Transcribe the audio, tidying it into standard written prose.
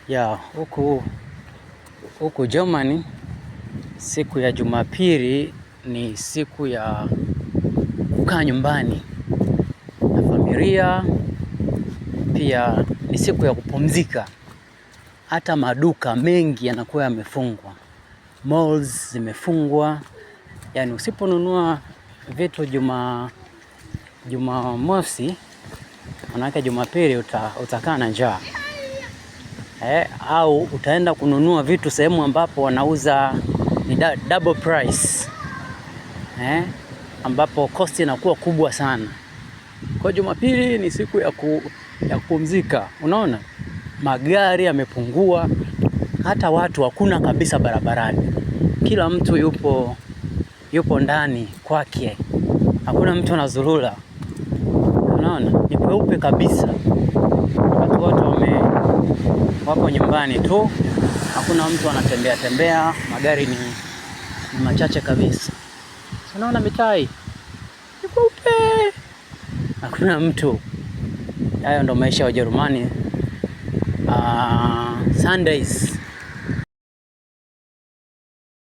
Ya huku Germany, siku ya Jumapili ni siku ya kukaa nyumbani na familia, pia ni siku ya kupumzika. Hata maduka mengi yanakuwa yamefungwa, malls zimefungwa. Yani usiponunua vitu Jumamosi, manake Jumapili utakaa na njaa. Au utaenda kununua vitu sehemu ambapo wanauza ni double price, ambapo cost inakuwa kubwa sana. Kwa Jumapili ni siku ya kupumzika. Unaona, magari yamepungua, hata watu hakuna kabisa barabarani. Kila mtu yupo ndani kwake, hakuna mtu anazurura. Unaona, ni kweupe kabisa. Watu wote wako nyumbani tu, hakuna mtu anatembea tembea, magari ni machache kabisa. Unaona mitai ni kweupe, hakuna mtu. Hayo ndo maisha ya Ujerumani. Sundays